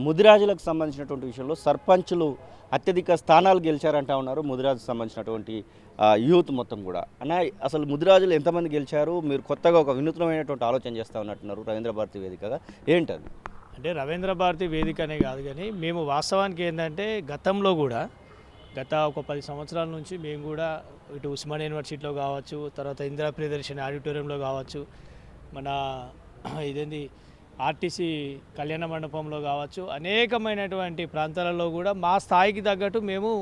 ముదిరాజులకు సంబంధించినటువంటి విషయంలో సర్పంచులు అత్యధిక స్థానాలు గెలిచారంటా ఉన్నారు. ముదిరాజుకు సంబంధించినటువంటి యూత్ మొత్తం కూడా అన్న, అసలు ముదిరాజులు ఎంతమంది గెలిచారు? మీరు కొత్తగా ఒక వినూత్నమైనటువంటి ఆలోచన చేస్తూ ఉన్నట్టున్నారు రవీంద్ర భారతి వేదికగా, ఏంటది? అంటే రవీంద్ర భారతి వేదిక అనే కాదు, కానీ మేము వాస్తవానికి ఏంటంటే గతంలో కూడా గత ఒక 10 సంవత్సరాల నుంచి మేము కూడా ఇటు ఉస్మానియా యూనివర్సిటీలో కావచ్చు, తర్వాత ఇందిరా ప్రియదర్శిని ఆడిటోరియంలో కావచ్చు, మన ఇదేంది ఆర్టీసీ కళ్యాణ మండపంలో కావచ్చు, అనేకమైనటువంటి ప్రాంతాలలో కూడా మా స్థాయికి తగ్గట్టు మేము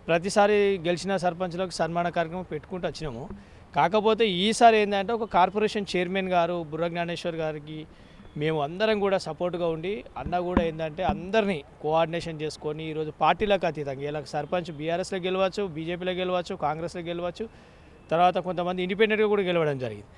ప్రతిసారి గెలిచిన సర్పంచ్లకు సన్మాన కార్యక్రమం పెట్టుకుంటూ వచ్చినాము. కాకపోతే ఈసారి ఏంటంటే ఒక కార్పొరేషన్ చైర్మన్ గారు బుర్ర జ్ఞానేశ్వర్ గారికి మేము అందరం కూడా సపోర్ట్గా ఉండి, అన్న కూడా ఏంటంటే అందరినీ కోఆర్డినేషన్ చేసుకొని ఈరోజు పార్టీలకు అతీతంగా ఇలా సర్పంచ్ బీఆర్ఎస్లో గెలవచ్చు, బీజేపీలో గెలవచ్చు, కాంగ్రెస్లో గెలవచ్చు, తర్వాత కొంతమంది ఇండిపెండెంట్గా కూడా గెలవడం జరిగింది.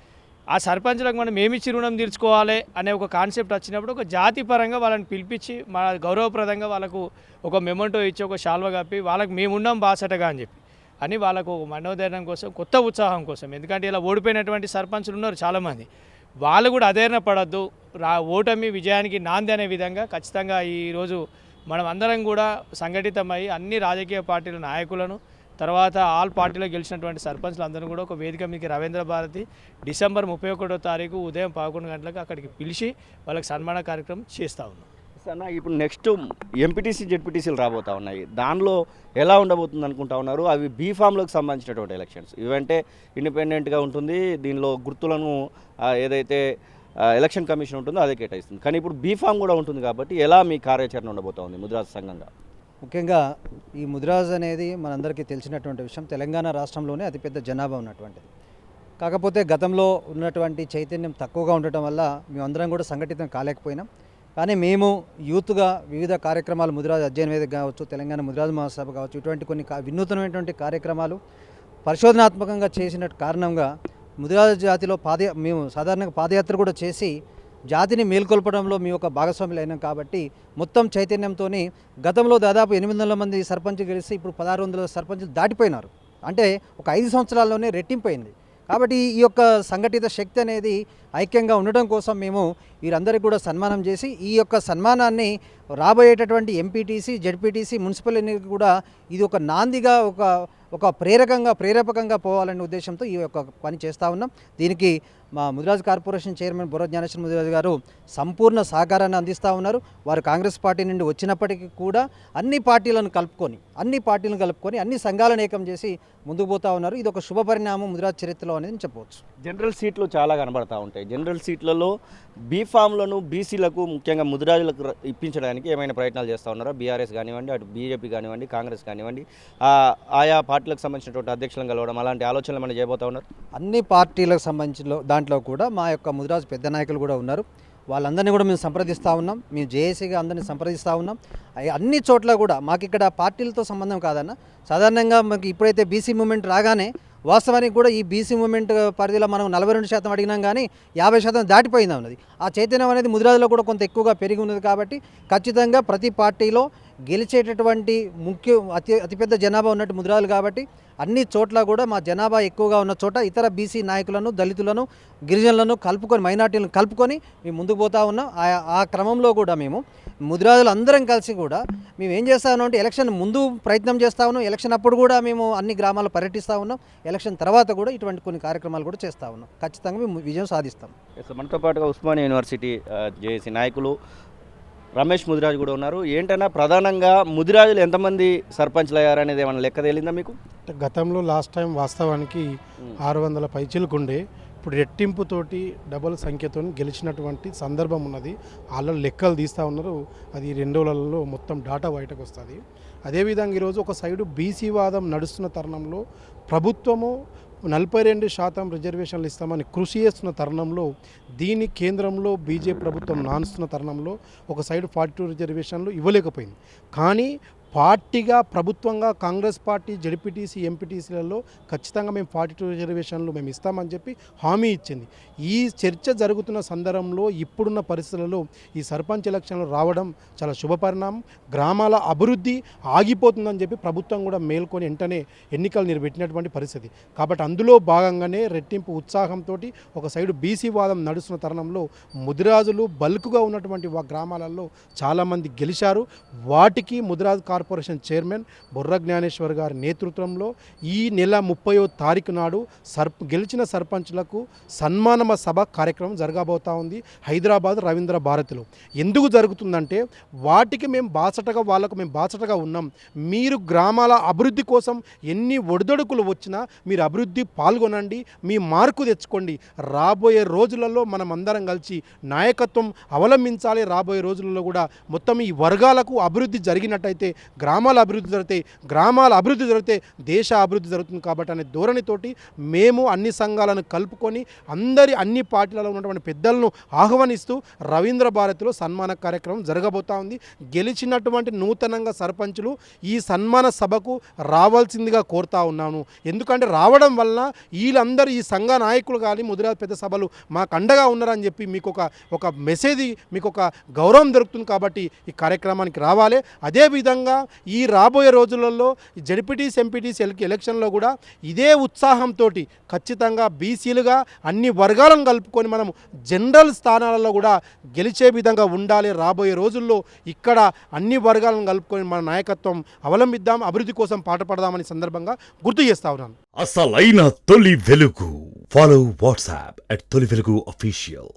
ఆ సర్పంచ్లకు మనం ఏమిచ్చి రుణం తీర్చుకోవాలి అనే ఒక కాన్సెప్ట్ వచ్చినప్పుడు ఒక జాతి పరంగా వాళ్ళని పిలిపించి మన గౌరవప్రదంగా వాళ్ళకు ఒక మెమెంటో ఇచ్చి ఒక శాల్వ కప్పి వాళ్ళకి మేమున్నాం బాసటగా అని చెప్పి అని వాళ్ళకు ఒక మనోధైర్యం కోసం, కొత్త ఉత్సాహం కోసం, ఎందుకంటే ఇలా ఓడిపోయినటువంటి సర్పంచులు ఉన్నారు చాలామంది, వాళ్ళు కూడా అధైర్య పడద్దు, ఓటమి విజయానికి నాంది అనే విధంగా ఖచ్చితంగా ఈరోజు మనం అందరం కూడా సంఘటితమై అన్ని రాజకీయ పార్టీల నాయకులను, తర్వాత ఆల్ పార్టీలో గెలిచినటువంటి సర్పంచ్లు అందరూ కూడా ఒక వేదిక మీకు రవీంద్ర భారతి డిసెంబర్ 31వ తారీఖు ఉదయం 11 గంటలకు అక్కడికి పిలిచి వాళ్ళకి సన్మాన కార్యక్రమం చేస్తూ ఉన్నాం. అన్న, ఇప్పుడు నెక్స్ట్ ఎంపీటీసీ జెడ్పీటీసీలు రాబోతూ ఉన్నాయి. దానిలో ఎలా ఉండబోతుంది అనుకుంటా ఉన్నారు? అవి బీఫామ్లకు సంబంధించినటువంటి ఎలక్షన్స్. ఇవంటే ఇండిపెండెంట్గా ఉంటుంది, దీనిలో గుర్తులను ఏదైతే ఎలక్షన్ కమిషన్ ఉంటుందో అదే కేటాయిస్తుంది. కానీ ఇప్పుడు బీఫామ్ కూడా ఉంటుంది కాబట్టి ఎలా మీ కార్యాచరణ ఉండబోతూ ఉంది ముదిరాజు సంఘంగా? ముఖ్యంగా ఈ ముదిరాజ్ అనేది మనందరికీ తెలిసినటువంటి విషయం. తెలంగాణ రాష్ట్రంలోనే అతిపెద్ద జనాభా ఉన్నటువంటిది. కాకపోతే గతంలో ఉన్నటువంటి చైతన్యం తక్కువగా ఉండటం వల్ల మేమందరం కూడా సంఘటితం కాలేకపోయినాం. కానీ మేము యూత్గా వివిధ కార్యక్రమాలు, ముదిరాజ్ అధ్యయన వేదిక కావచ్చు, తెలంగాణ ముదిరాజ్ మహాసభ కావచ్చు, ఇటువంటి కొన్ని వినూత్నమైనటువంటి కార్యక్రమాలు పరిశోధనాత్మకంగా చేసిన కారణంగా ముదిరాజ్ జాతిలో మేము సాధారణంగా పాదయాత్ర కూడా చేసి జాతిని మేల్కొల్పడంలో మీ యొక్క భాగస్వాములు అయినాం. కాబట్టి మొత్తం చైతన్యంతో గతంలో దాదాపు 800 మంది సర్పంచులు గెలిచి ఇప్పుడు 1600 సర్పంచులు దాటిపోయినారు. అంటే ఒక 5 సంవత్సరాల్లోనే రెట్టింపోయింది. కాబట్టి ఈ యొక్క సంఘటిత శక్తి అనేది ఐక్యంగా ఉండడం కోసం మేము వీరందరికీ కూడా సన్మానం చేసి ఈ యొక్క సన్మానాన్ని రాబోయేటటువంటి ఎంపీటీసీ, జెడ్పీటీసీ, మున్సిపల్ ఎన్నికలకు కూడా ఇది ఒక నాందిగా ఒక ప్రేరేపకంగా పోవాలనే ఉద్దేశంతో ఈ యొక్క పని చేస్తూ ఉన్నాం. దీనికి మా ముదిరాజ్ కార్పొరేషన్ చైర్మన్ బుర్ర జ్ఞానేశ్వర్ ముదిరాజ్ గారు సంపూర్ణ సహకారాన్ని అందిస్తూ ఉన్నారు. వారు కాంగ్రెస్ పార్టీ నుండి వచ్చినప్పటికీ కూడా అన్ని పార్టీలను కలుపుకొని అన్ని సంఘాలను ఏకం చేసి ముందుకు పోతూ ఉన్నారు. ఇది ఒక శుభ పరిణామం ముదిరాజ్ చరిత్రలో అనేది చెప్పవచ్చు. జనరల్ సీట్లు చాలా కనబడతా ఉంటాయి. జనరల్ సీట్లలో బీఫామ్లను బీసీలకు, ముఖ్యంగా ముదిరాజులకు ఇప్పించడానికి ఏమైనా ప్రయత్నాలు చేస్తూ ఉన్నారా? బీఆర్ఎస్ కానివ్వండి, అటు బీజేపీ కానివ్వండి, కాంగ్రెస్ కానివ్వండి, ఆయా పార్టీలకు సంబంధించినటువంటి అధ్యక్షులను కలవడం అలాంటి ఆలోచనలు ఏమైనా చేయబోతా ఉన్నారు? అన్ని పార్టీలకు సంబంధించిన దాంట్లో కూడా మా యొక్క ముదిరాజు పెద్ద నాయకులు కూడా ఉన్నారు. వాళ్ళందరినీ కూడా మేము సంప్రదిస్తూ ఉన్నాం. మేము జేఏసీగా అందరినీ సంప్రదిస్తూ ఉన్నాం. అన్ని చోట్ల కూడా మాకు ఇక్కడ పార్టీలతో సంబంధం కాదన్న, సాధారణంగా మాకు ఇప్పుడైతే బీసీ మూమెంట్ రాగానే వాస్తవానికి కూడా ఈ బీసీ మూమెంట్ పరిధిలో మనం 42% అడిగినాం, కానీ 50% దాటిపోయింది ఉన్నది. ఆ చైతన్యం అనేది ముదిరాజులో కూడా కొంత ఎక్కువగా పెరిగి ఉన్నది. కాబట్టి ఖచ్చితంగా ప్రతి పార్టీలో గెలిచేటటువంటి అతిపెద్ద జనాభా ఉన్నట్టు ముదిరాజులు. కాబట్టి అన్ని చోట్ల కూడా మా జనాభా ఎక్కువగా ఉన్న చోట ఇతర బీసీ నాయకులను, దళితులను, గిరిజనులను కలుపుకొని, మైనార్టీలను కలుపుకొని మేము ముందుకు పోతా ఉన్నాం. ఆ క్రమంలో కూడా మేము ముదిరాజులు అందరం కలిసి కూడా మేము ఏం చేస్తా ఉన్నాం అంటే ఎలక్షన్ ముందు ప్రయత్నం చేస్తూ ఉన్నాం, ఎలక్షన్ అప్పుడు కూడా మేము అన్ని గ్రామాల్లో పర్యటిస్తూ ఉన్నాం, ఎలక్షన్ తర్వాత కూడా ఇటువంటి కొన్ని కార్యక్రమాలు కూడా చేస్తూ ఉన్నాం. ఖచ్చితంగా మేము విజయం సాధిస్తాం. మనతో పాటుగా ఉస్మానియా యూనివర్సిటీ జేఏసీ నాయకులు రమేష్ ముదిరాజు కూడా ఉన్నారు. ఏంటన్నా, ప్రధానంగా ముదిరాజులు ఎంతమంది సర్పంచ్లు అయ్యారనేది ఏమైనా లెక్క తేలిందా మీకు? గతంలో లాస్ట్ టైం వాస్తవానికి 600 పైచీలకు ఉండే, ఇప్పుడు రెట్టింపుతోటి డబుల్ సంఖ్యతో గెలిచినటువంటి సందర్భం ఉన్నది. వాళ్ళ లెక్కలు తీస్తూ ఉన్నారు. అది 2 రోజులలో మొత్తం డాటా బయటకు వస్తుంది. అదేవిధంగా ఈరోజు ఒక సైడు బీసీ వాదం నడుస్తున్న తరుణంలో ప్రభుత్వము 42% రిజర్వేషన్లు ఇస్తామని కృషి చేస్తున్న తరుణంలో, దీని కేంద్రంలో బీజేపీ ప్రభుత్వం నానుస్తున్న తరుణంలో ఒక సైడ్ 42 రిజర్వేషన్లు ఇవ్వలేకపోయింది. కానీ పార్టీగా ప్రభుత్వంగా కాంగ్రెస్ పార్టీ జడ్పీటీసీ ఎంపీటీసీలలో ఖచ్చితంగా మేము 42 రిజర్వేషన్లు మేము ఇస్తామని చెప్పి హామీ ఇచ్చింది. ఈ చర్చ జరుగుతున్న సందర్భంలో ఇప్పుడున్న పరిస్థితులలో ఈ సర్పంచ్ ఎలక్షన్లు రావడం చాలా శుభపరిణామం. గ్రామాల అభివృద్ధి ఆగిపోతుందని చెప్పి ప్రభుత్వం కూడా మేల్కొని వెంటనే ఎన్నికలు నిర్వహించినటువంటి పరిస్థితి. కాబట్టి అందులో భాగంగానే రెట్టింపు ఉత్సాహంతో ఒక సైడు బీసీ వాదం నడుస్తున్న తరుణంలో ముదిరాజులు బల్క్గా ఉన్నటువంటి గ్రామాలలో చాలామంది గెలిచారు. వాటికి ముదిరాజు కార్పొరేషన్ చైర్మన్ బొర్ర జ్ఞానేశ్వర్ గారి నేతృత్వంలో ఈ నెల 30వ తారీఖు నాడు గెలిచిన సర్పంచ్లకు సన్మాన సభ కార్యక్రమం జరగబోతా ఉంది హైదరాబాద్ రవీంద్ర భారతిలో. ఎందుకు జరుగుతుందంటే వాటికి మేము బాసటగా ఉన్నాం. మీరు గ్రామాల అభివృద్ధి కోసం ఎన్ని ఒడిదొడుకులు వచ్చినా మీరు అభివృద్ధి పాల్గొనండి, మీ మార్కు తెచ్చుకోండి. రాబోయే రోజులలో మనం అందరం కలిసి నాయకత్వం అవలంబించాలి. రాబోయే రోజులలో కూడా మొత్తం ఈ వర్గాలకు అభివృద్ధి జరిగినట్టయితే గ్రామాల అభివృద్ధి జరిగితే దేశ అభివృద్ధి జరుగుతుంది. కాబట్టి అనే ధోరణితోటి మేము అన్ని సంఘాలను కలుపుకొని అన్ని పార్టీలలో ఉన్నటువంటి పెద్దలను ఆహ్వానిస్తూ రవీంద్ర భారతిలో సన్మాన కార్యక్రమం జరగబోతా ఉంది. గెలిచినటువంటి నూతనంగా సర్పంచులు ఈ సన్మాన సభకు రావాల్సిందిగా కోరుతా ఉన్నాను. ఎందుకంటే రావడం వల్ల వీళ్ళందరూ ఈ సంఘ నాయకులు కానీ ముదిరాజ్ పెద్ద సభలు మాకు అండగా ఉన్నారని చెప్పి మీకు ఒక మెసేజ్, మీకు ఒక గౌరవం దొరుకుతుంది. కాబట్టి ఈ కార్యక్రమానికి రావాలి. అదేవిధంగా ఈ రాబోయే రోజులలో జడ్పీటీసీ ఎంపీటీసీ ఎలక్షన్లో కూడా ఇదే ఉత్సాహంతో ఖచ్చితంగా బీసీలుగా అన్ని వర్గాలను కలుపుకొని మనం జనరల్ స్థానాలలో కూడా గెలిచే విధంగా ఉండాలి. రాబోయే రోజుల్లో ఇక్కడ అన్ని వర్గాలను కలుపుకొని మన నాయకత్వం అవలంబిద్దాం, అభివృద్ధి కోసం పాటుపడదామని సందర్భంగా గుర్తు చేస్తా ఉన్నాను. అసలైన తొలి వెలుగు. ఫాలో వాట్సాప్ @తొలి వెలుగు official.